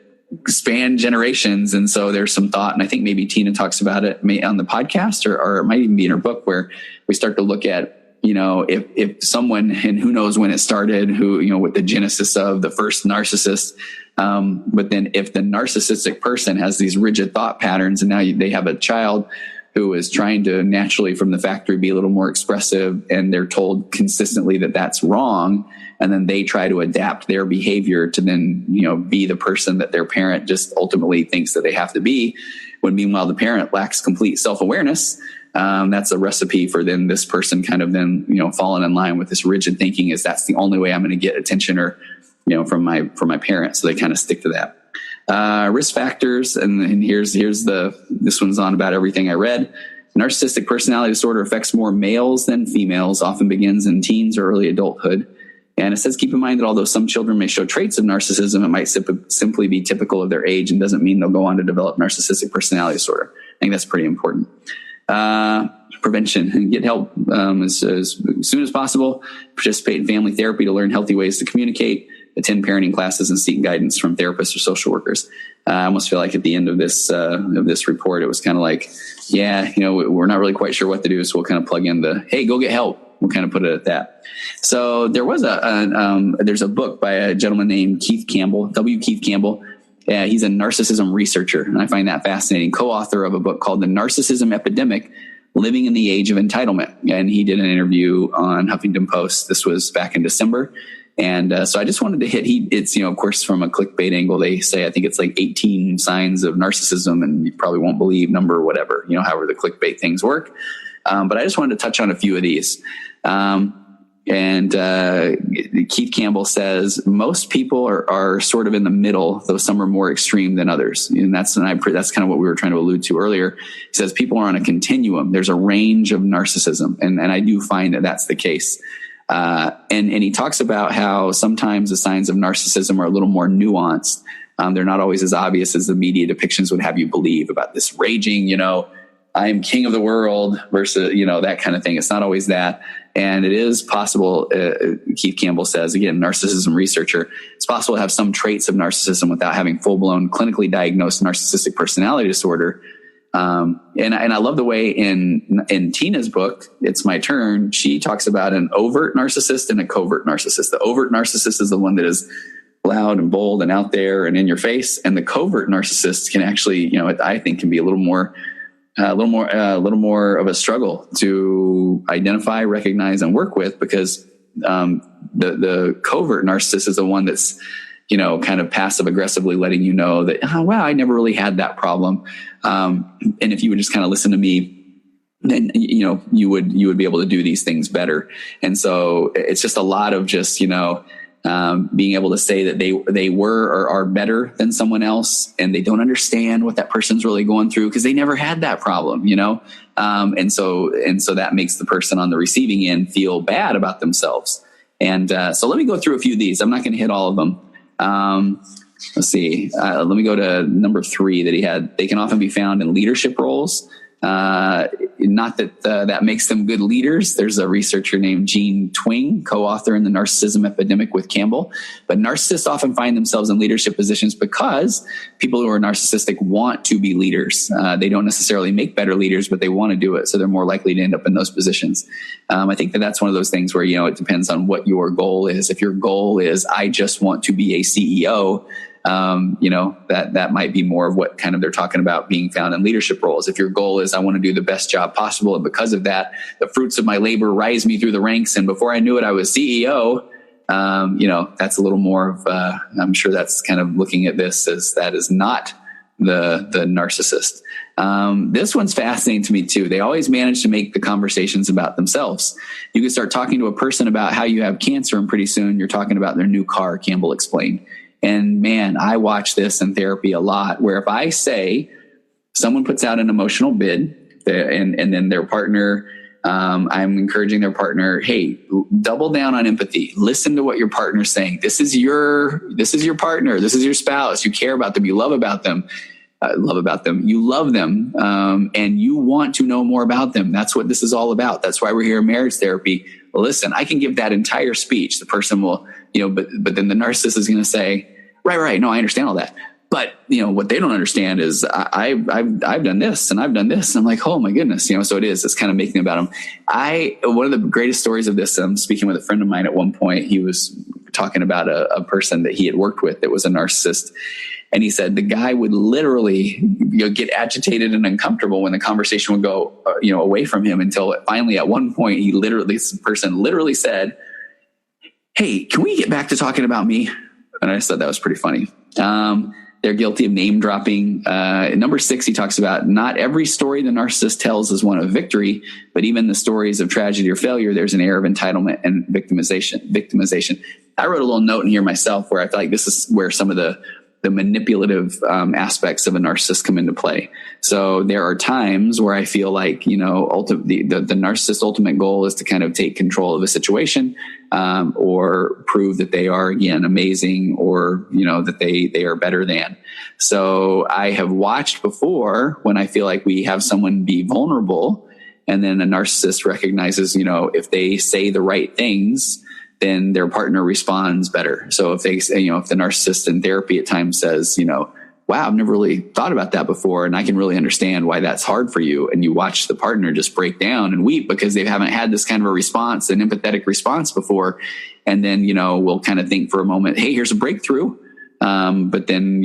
span generations. And so there's some thought, and I think maybe Tina talks about it on the podcast, or it might even be in her book, where we start to look at, if someone, and who knows when it started, what the genesis of the first narcissist. But then if the narcissistic person has these rigid thought patterns, and now they have a child who is trying to naturally from the factory be a little more expressive, and they're told consistently that that's wrong. And then they try to adapt their behavior to then, be the person that their parent just ultimately thinks that they have to be, when meanwhile the parent lacks complete self-awareness. That's a recipe for then this person kind of then, falling in line with this rigid thinking, is that's the only way I'm going to get attention or, from my parents. So they kind of stick to that. Risk factors. And here's this one's on about everything I read. Narcissistic personality disorder affects more males than females, often begins in teens or early adulthood. And it says, keep in mind that although some children may show traits of narcissism, it might simply be typical of their age and doesn't mean they'll go on to develop narcissistic personality disorder. I think that's pretty important. Prevention and get help as soon as possible. Participate in family therapy to learn healthy ways to communicate. Attend parenting classes and seek guidance from therapists or social workers. I almost feel like at the end of this report, it was kind of like, we're not really quite sure what to do, so we'll kind of plug in hey, go get help. We'll kind of put it at that. So there was there's a book by a gentleman named Keith Campbell, W. Keith Campbell. He's a narcissism researcher, and I find that fascinating. Co-author of a book called The Narcissism Epidemic, Living in the Age of Entitlement. And he did an interview on Huffington Post. This was back in December. And so I just wanted to hit, it's, of course, from a clickbait angle, they say, I think it's like 18 signs of narcissism, and you probably won't believe number, whatever, however the clickbait things work. But I just wanted to touch on a few of these. Keith Campbell says most people are sort of in the middle, though some are more extreme than others. And that's kind of what we were trying to allude to earlier. He says people are on a continuum. There's a range of narcissism. And I do find that that's the case. And he talks about how sometimes the signs of narcissism are a little more nuanced. They're not always as obvious as the media depictions would have you believe, about this raging, I am king of the world versus, that kind of thing. It's not always that. And it is possible, Keith Campbell says, again, narcissism researcher, it's possible to have some traits of narcissism without having full-blown clinically diagnosed narcissistic personality disorder. And I love the way in Tina's book, It's My Turn, she talks about an overt narcissist and a covert narcissist. The overt narcissist is the one that is loud and bold and out there and in your face. And the covert narcissist can actually, I think can be a little more of a struggle to identify, recognize, and work with, because the covert narcissist is the one that's, kind of passive aggressively letting you know that, wow, I never really had that problem. And if you would just kind of listen to me, then, you would be able to do these things better. And so it's just a lot of just, being able to say that they were or are better than someone else, and they don't understand what that person's really going through because they never had that problem, and so that makes the person on the receiving end feel bad about themselves. And so let me go through a few of these. I'm not going to hit all of them. Let's see. Let me go to number 3 that he had. They can often be found in leadership roles. Not that that makes them good leaders. There's a researcher named Jean Twing, co-author in The Narcissism Epidemic with Campbell. But narcissists often find themselves in leadership positions because people who are narcissistic want to be leaders. They don't necessarily make better leaders, but they want to do it. So they're more likely to end up in those positions. I think that's one of those things where, it depends on what your goal is. If your goal is, I just want to be a CEO, that might be more of what kind of they're talking about being found in leadership roles. If your goal is, I want to do the best job possible, and because of that, the fruits of my labor rise me through the ranks, and before I knew it, I was CEO, that's a little more of, I'm sure that's kind of looking at this as that is not the narcissist. This one's fascinating to me too. They always manage to make the conversations about themselves. You can start talking to a person about how you have cancer, and pretty soon you're talking about their new car, Campbell explained. And man, I watch this in therapy a lot, where if I say someone puts out an emotional bid and then their partner, I'm encouraging their partner, hey, double down on empathy. Listen to what your partner's saying. This is your partner. This is your spouse. You care about them. You love them. You love them. And you want to know more about them. That's what this is all about. That's why we're here in marriage therapy. Listen, I can give that entire speech. The person will, but then the narcissist is going to say, right. No, I understand all that. But, what they don't understand is I've done this and I've done this. And I'm like, oh my goodness. So it's kind of making about them. One of the greatest stories of this, I'm speaking with a friend of mine at one point. He was talking about a person that he had worked with that was a narcissist. And he said the guy would literally get agitated and uncomfortable when the conversation would go, away from him, until finally at one point, this person literally said, hey, can we get back to talking about me? And I thought that was pretty funny. They're guilty of name dropping. Number 6, he talks about not every story the narcissist tells is one of victory, but even the stories of tragedy or failure, there's an air of entitlement and victimization. I wrote a little note in here myself where I feel like this is where some of the manipulative aspects of a narcissist come into play. So there are times where I feel like, the narcissist's ultimate goal is to kind of take control of a situation, or prove that they are, again, amazing, or, that they are better than. So I have watched before when I feel like we have someone be vulnerable, and then a narcissist recognizes, if they say the right things, then their partner responds better. So if they say, if the narcissist in therapy at times says, wow, I've never really thought about that before, and I can really understand why that's hard for you. And you watch the partner just break down and weep because they haven't had this kind of a response, an empathetic response before. And then, we'll kind of think for a moment, hey, here's a breakthrough. But then,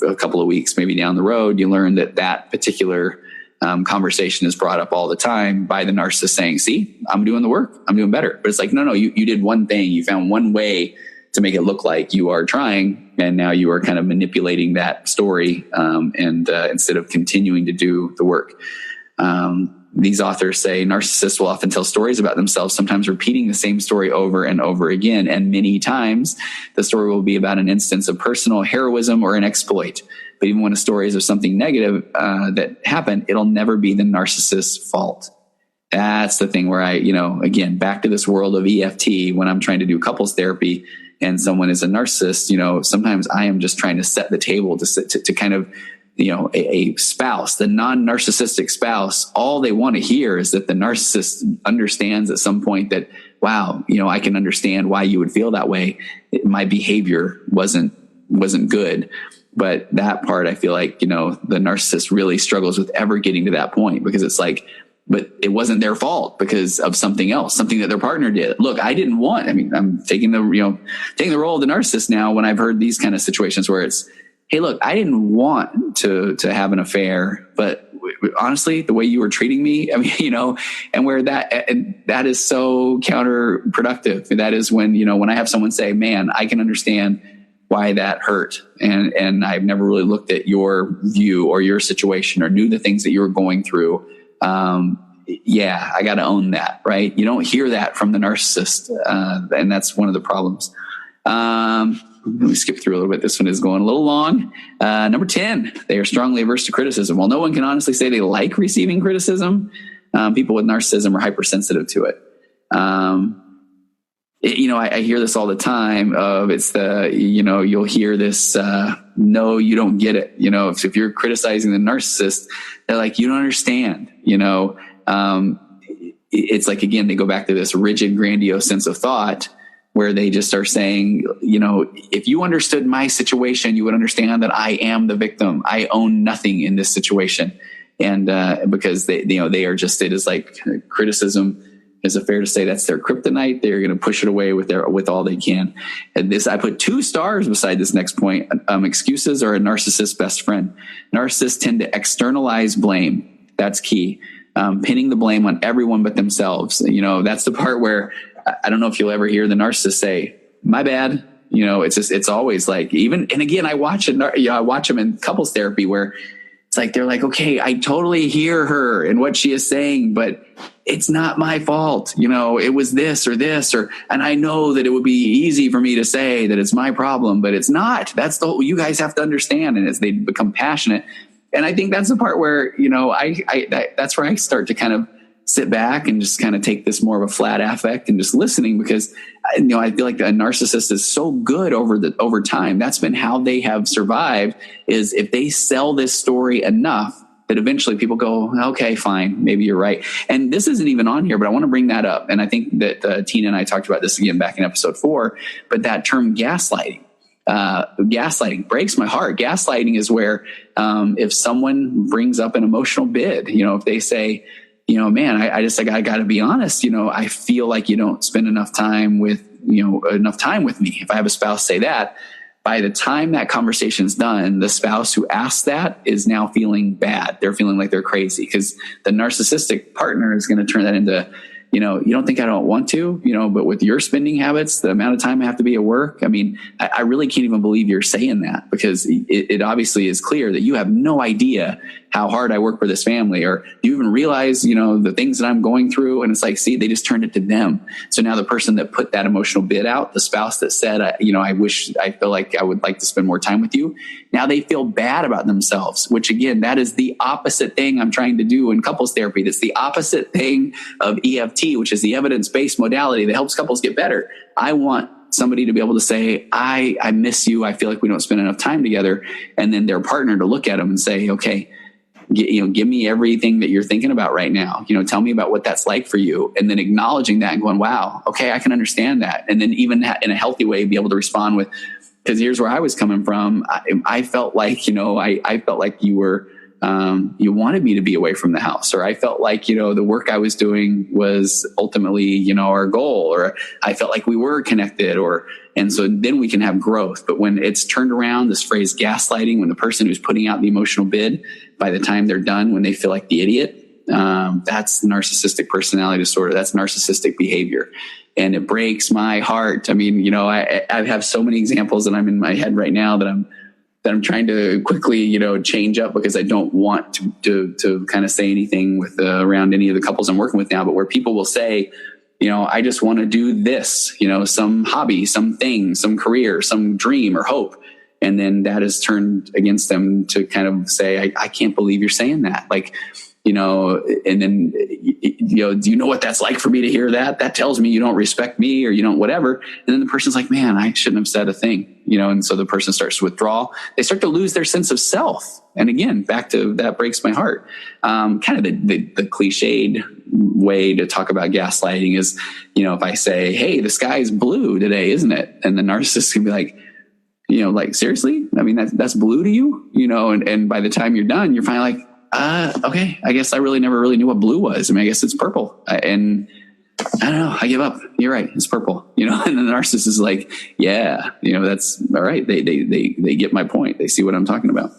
a couple of weeks, maybe down the road, you learn that particular conversation is brought up all the time by the narcissist saying, see, I'm doing the work. I'm doing better. But it's like, no, you did one thing. You found one way to make it look like you are trying. And now you are kind of manipulating that story. And instead of continuing to do the work, these authors say narcissists will often tell stories about themselves, sometimes repeating the same story over and over again. And many times the story will be about an instance of personal heroism or an exploit. But even when a story is of something negative that happened, it'll never be the narcissist's fault. That's the thing where again, back to this world of EFT, when I'm trying to do couples therapy and someone is a narcissist, sometimes I am just trying to set the table to kind of, a spouse, the non-narcissistic spouse, all they want to hear is that the narcissist understands at some point that, wow, I can understand why you would feel that way. My behavior wasn't good. But that part, I feel like, the narcissist really struggles with ever getting to that point, because it's like, but it wasn't their fault because of something else, something that their partner did. Look, I didn't want, I'm taking the role of the narcissist now when I've heard these kind of situations where it's, hey, look, I didn't want to have an affair, but honestly, the way you were treating me, and where that is so counterproductive. That is when, when I have someone say, man, I can understand why that hurt. And I've never really looked at your view or your situation or knew the things that you were going through. Yeah, I got to own that, right? You don't hear that from the narcissist. And that's one of the problems. Let me skip through a little bit. This one is going a little long. Number 10, they are strongly averse to criticism. While no one can honestly say they like receiving criticism, people with narcissism are hypersensitive to it. I hear this all the time of it's you'll hear this, no, you don't get it. If you're criticizing the narcissist, they're like, you don't understand, it's like, again, they go back to this rigid, grandiose sense of thought where they just are saying, if you understood my situation, you would understand that I am the victim. I own nothing in this situation. And, because they are just, it is like criticism. Is it fair to say that's their kryptonite? They're going to push it away with all they can. And I put 2 stars beside this next point. Excuses are a narcissist's best friend. Narcissists tend to externalize blame. That's key. Pinning the blame on everyone but themselves. That's the part where I don't know if you'll ever hear the narcissist say, my bad. It's always like, even, and again, I watch them in couples therapy where it's like, they're like, okay, I totally hear her and what she is saying, but it's not my fault. It was this, and I know that it would be easy for me to say that it's my problem, but it's not. That's you guys have to understand. And as they become passionate. And I think that's the part where, that's where I start to kind of sit back and just kind of take this more of a flat affect and just listening, because I feel like a narcissist is so good over time. That's been how they have survived, is if they sell this story enough that eventually people go, okay, fine, maybe you're right. And this isn't even on here, but I want to bring that up. And I think that Tina and I talked about this again back in episode 4, but that term gaslighting. Gaslighting breaks my heart. Gaslighting is where, if someone brings up an emotional bid, if they say, man, I got to be honest, I feel like you don't spend enough time with me. If I have a spouse say that, by the time that conversation is done, the spouse who asked that is now feeling bad. They're feeling like they're crazy, because the narcissistic partner is going to turn that into, you don't think I don't want to, but with your spending habits, the amount of time I have to be at work. I mean, I really can't even believe you're saying that, because it obviously is clear that you have no idea how hard I work for this family, or do you even realize, the things that I'm going through? And it's like, see, they just turned it to them. So now the person that put that emotional bid out, the spouse that said, I feel like I would like to spend more time with you. Now they feel bad about themselves, which again, that is the opposite thing I'm trying to do in couples therapy. That's the opposite thing of EFT, which is the evidence-based modality that helps couples get better. I want somebody to be able to say, I miss you. I feel like we don't spend enough time together. And then their partner to look at them and say, okay, give me everything that you're thinking about right now. Tell me about what that's like for you. And then acknowledging that and going, wow, okay, I can understand that. And then even in a healthy way, be able to respond with, because here's where I was coming from. I felt like, I felt like you were, you wanted me to be away from the house, or I felt like, the work I was doing was ultimately, our goal, or I felt like we were connected, and so then we can have growth. But when it's turned around, this phrase gaslighting, when the person who's putting out the emotional bid, by the time they're done, when they feel like the idiot, that's narcissistic personality disorder. That's narcissistic behavior. And it breaks my heart. I mean, I have so many examples that I'm in my head right now that I'm trying to quickly, change up, because I don't want to kind of say anything with around any of the couples I'm working with now, but where people will say, I just want to do this, some hobby, something, some career, some dream or hope. And then that is turned against them to kind of say, I can't believe you're saying that. Like, and then, do you know what that's like for me to hear that? That tells me you don't respect me, or you don't whatever. And then the person's like, man, I shouldn't have said a thing, and so the person starts to withdraw. They start to lose their sense of self. And again, back to that breaks my heart. Kind of the cliched way to talk about gaslighting is, if I say, hey, the sky's blue today, isn't it? And the narcissist can be like, like, seriously? I mean, that's blue to you, and by the time you're done, you're finally like, okay, I guess I never really knew what blue was. I mean, I guess it's purple. And I don't know, I give up. You're right. It's purple, and the narcissist is like, yeah, that's all right. They get my point. They see what I'm talking about.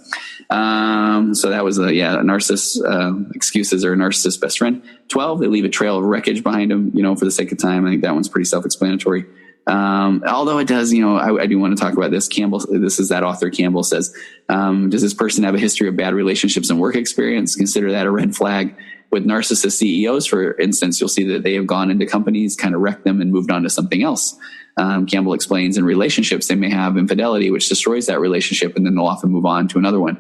So that was a narcissist, excuses are a narcissist's best friend. 12, they leave a trail of wreckage behind them, for the sake of time. I think that one's pretty self-explanatory. Although it does, I do want to talk about this. Campbell, this is that author Campbell says, does this person have a history of bad relationships and work experience? Consider that a red flag. With narcissist CEOs, for instance, you'll see that they have gone into companies, kind of wrecked them and moved on to something else. Campbell explains in relationships, they may have infidelity, which destroys that relationship, and then they'll often move on to another one.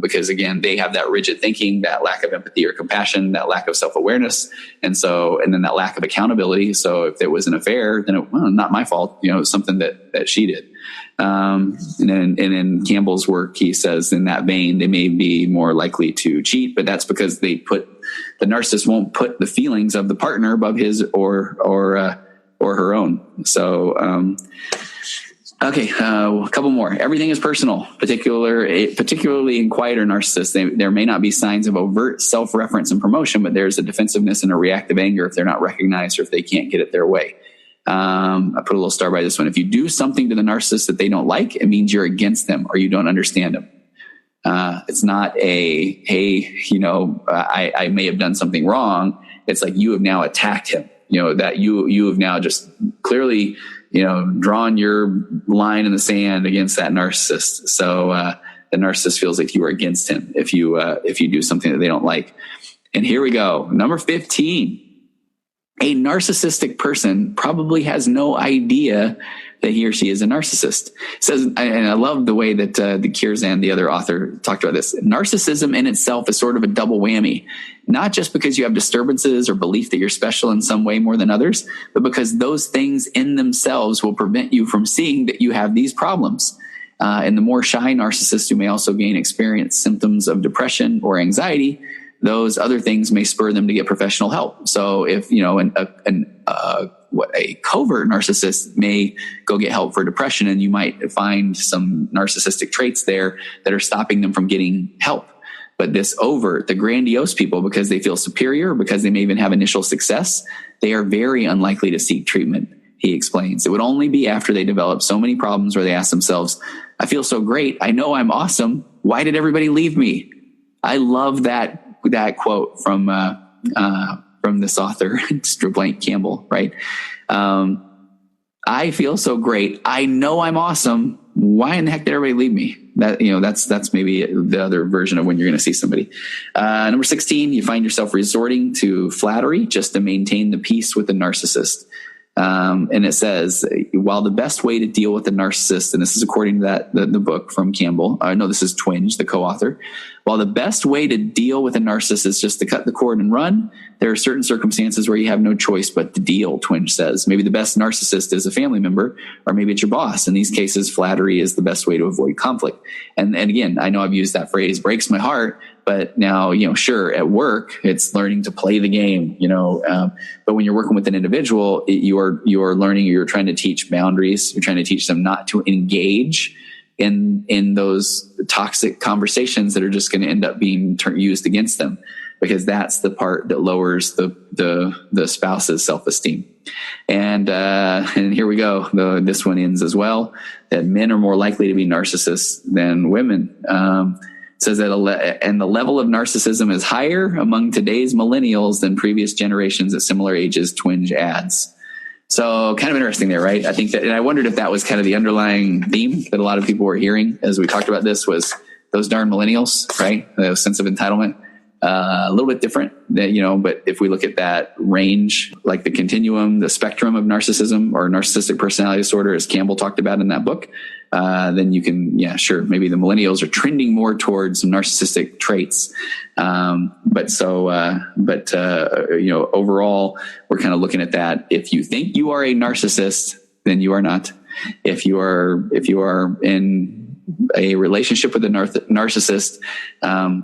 Because again, they have that rigid thinking, that lack of empathy or compassion, that lack of self-awareness. And then that lack of accountability. So if there was an affair, then not my fault, it's something that she did. And in Campbell's work, he says in that vein, they may be more likely to cheat, but that's because the narcissist won't put the feelings of the partner above his or her own. So, okay, a couple more. Everything is personal, particularly in quieter narcissists. There may not be signs of overt self-reference and promotion, but there's a defensiveness and a reactive anger if they're not recognized or if they can't get it their way. I put a little star by this one. If you do something to the narcissist that they don't like, it means you're against them or you don't understand them. It's not hey, I may have done something wrong. It's like you have now attacked him, that you have now just clearly, drawn your line in the sand against that narcissist. So, the narcissist feels like you are against him if you do something that they don't like. And here we go. Number 15. A narcissistic person probably has no idea that he or she is a narcissist. It says, and I love the way that the Kirzan, the other author, talked about this. Narcissism in itself is sort of a double whammy, not just because you have disturbances or belief that you're special in some way more than others, but because those things in themselves will prevent you from seeing that you have these problems. And the more shy narcissists who may also experience symptoms of depression or anxiety, those other things may spur them to get professional help. So if, a covert narcissist may go get help for depression, and you might find some narcissistic traits there that are stopping them from getting help. But this overt, the grandiose people, because they feel superior, because they may even have initial success, they are very unlikely to seek treatment, he explains. It would only be after they develop so many problems where they ask themselves, I feel so great. I know I'm awesome. Why did everybody leave me? I love that quote from this author, blank Campbell, right? I feel so great. I know I'm awesome. Why in the heck did everybody leave me? That's maybe the other version of when you're going to see somebody. Number 16, you find yourself resorting to flattery just to maintain the peace with the narcissist. And it says, while the best way to deal with the narcissist, and this is according to the book from Campbell, no, this is Twenge, the co-author. While the best way to deal with a narcissist is just to cut the cord and run, there are certain circumstances where you have no choice but to deal, Twenge says. Maybe the best narcissist is a family member, or maybe it's your boss. In these cases, flattery is the best way to avoid conflict. And again, I know I've used that phrase, breaks my heart, but now, sure, at work, it's learning to play the game, but when you're working with an individual, you're learning, you're trying to teach boundaries. You're trying to teach them not to engage in those toxic conversations that are just going to end up being used against them, because that's the part that lowers the spouse's self-esteem. And here we go. This one ends as well, that men are more likely to be narcissists than women. Says that and the level of narcissism is higher among today's millennials than previous generations at similar ages, Twenge adds. So kind of interesting there, right? I think that, and I wondered if that was kind of the underlying theme that a lot of people were hearing as we talked about this, was those darn millennials, right? The sense of entitlement, a little bit different, but if we look at that range, like the continuum, the spectrum of narcissism or narcissistic personality disorder, as Campbell talked about in that book, then you can, maybe the millennials are trending more towards some narcissistic traits. Overall, we're kind of looking at that. If you think you are a narcissist, then you are not. If you are in a relationship with a narcissist,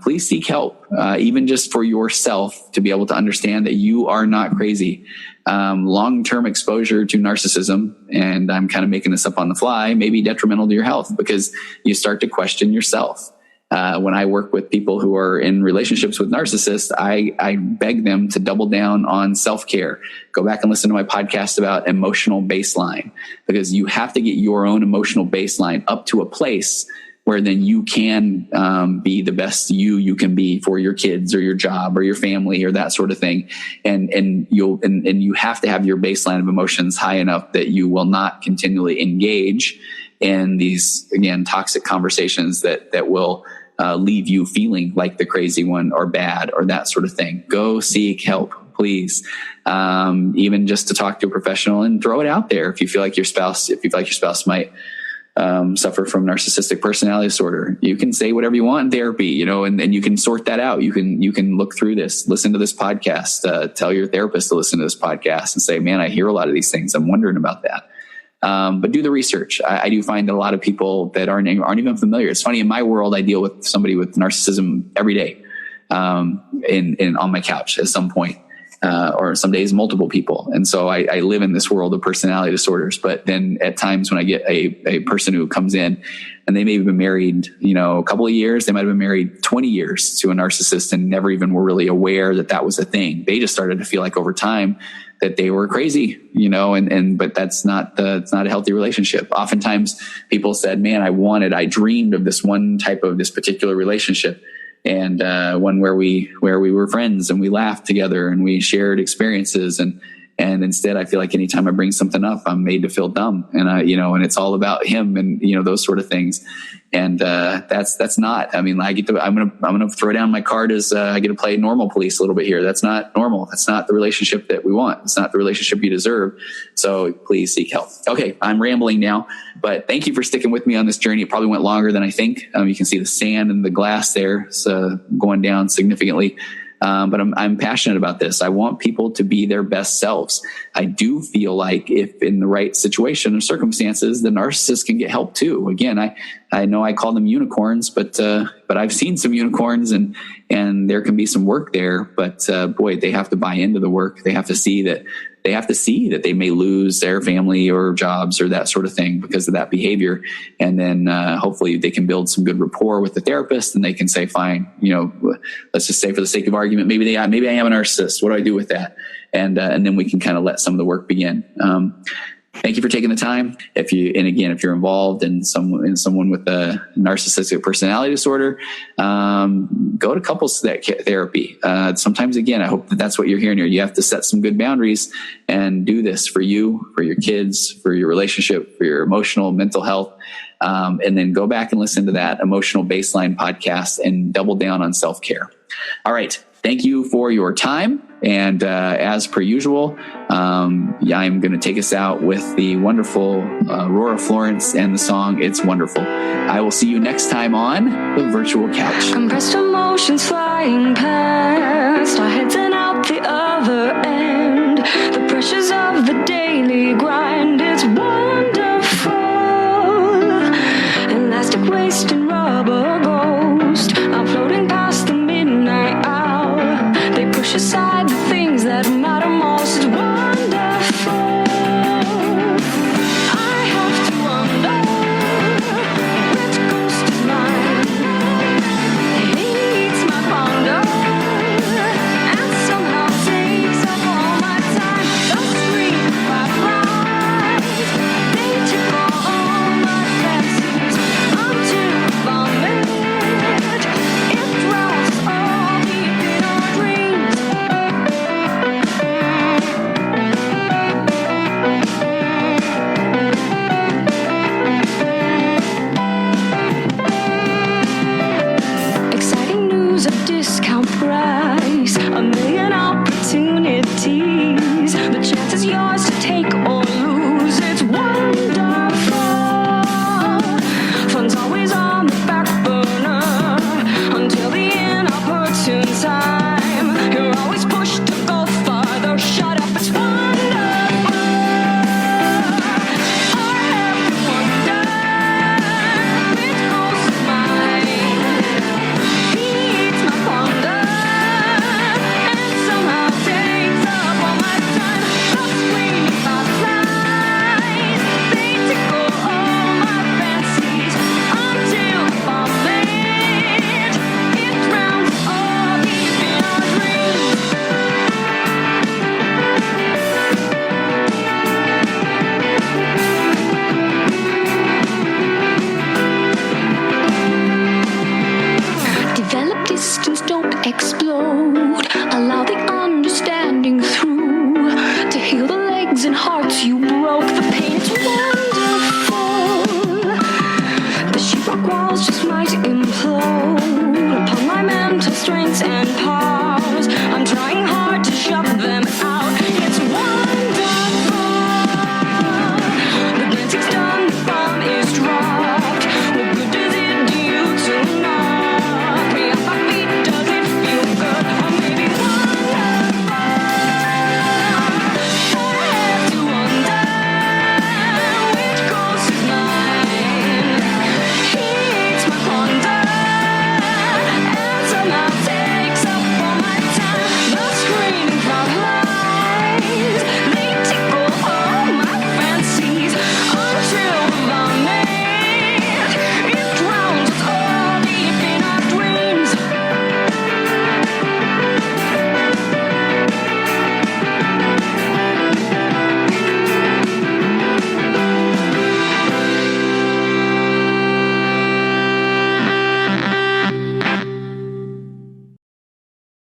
please seek help, even just for yourself, to be able to understand that you are not crazy. Long-term exposure to narcissism, and I'm kind of making this up on the fly, may be detrimental to your health, because you start to question yourself. When I work with people who are in relationships with narcissists, I beg them to double down on self-care. Go back and listen to my podcast about emotional baseline, because you have to get your own emotional baseline up to a place where then you can be the best you can be for your kids or your job or your family or that sort of thing. And you have to have your baseline of emotions high enough that you will not continually engage in these, again, toxic conversations that will leave you feeling like the crazy one or bad or that sort of thing. Go seek help, please. Even just to talk to a professional and throw it out there. If you feel like your spouse might suffer from narcissistic personality disorder, you can say whatever you want in therapy, and you can sort that out. You can look through this, listen to this podcast, tell your therapist to listen to this podcast and say, man, I hear a lot of these things. I'm wondering about that. But do the research. I do find that a lot of people that aren't even familiar. It's funny, in my world, I deal with somebody with narcissism every day, on my couch at some point. Or some days multiple people. And so I live in this world of personality disorders. But then at times when I get a person who comes in and they may have been married, a couple of years, they might have been married 20 years to a narcissist and never even were really aware that was a thing. They just started to feel like over time that they were crazy, but it's not a healthy relationship. Oftentimes people said, man, I dreamed of this one type of this particular relationship. And one where we were friends and we laughed together and we shared experiences. And
And instead, I feel like anytime I bring something up, I'm made to feel dumb, and and it's all about him, and those sort of things. And that's not. I mean, I'm gonna throw down my card as I get to play normal police a little bit here. That's not normal. That's not the relationship that we want. It's not the relationship you deserve. So please seek help. Okay, I'm rambling now, but thank you for sticking with me on this journey. It probably went longer than I think. You can see the sand and the glass there. It's going down significantly. But I'm passionate about this. I want people to be their best selves. I do feel like if in the right situation or circumstances, the narcissist can get help too. Again, I know I call them unicorns, but I've seen some unicorns, and there can be some work there. But boy, they have to buy into the work. They have to see that they may lose their family or jobs or that sort of thing because of that behavior. And then hopefully they can build some good rapport with the therapist, and they can say, fine, let's just say for the sake of argument, maybe I am a narcissist. What do I do with that? And then we can kind of let some of the work begin. Thank you for taking the time. If you're involved in someone with a narcissistic personality disorder, go to couples therapy. Sometimes, again, I hope that's what you're hearing here. You have to set some good boundaries and do this for you, for your kids, for your relationship, for your emotional, mental health. And then go back and listen to that emotional baseline podcast and double down on self-care. All right. Thank you for your time. And as per usual, I'm going to take us out with the wonderful Aurora Florence and the song It's Wonderful. I will see you next time on The Virtual Couch.
Compressed emotions flying past, our heads and out the other end.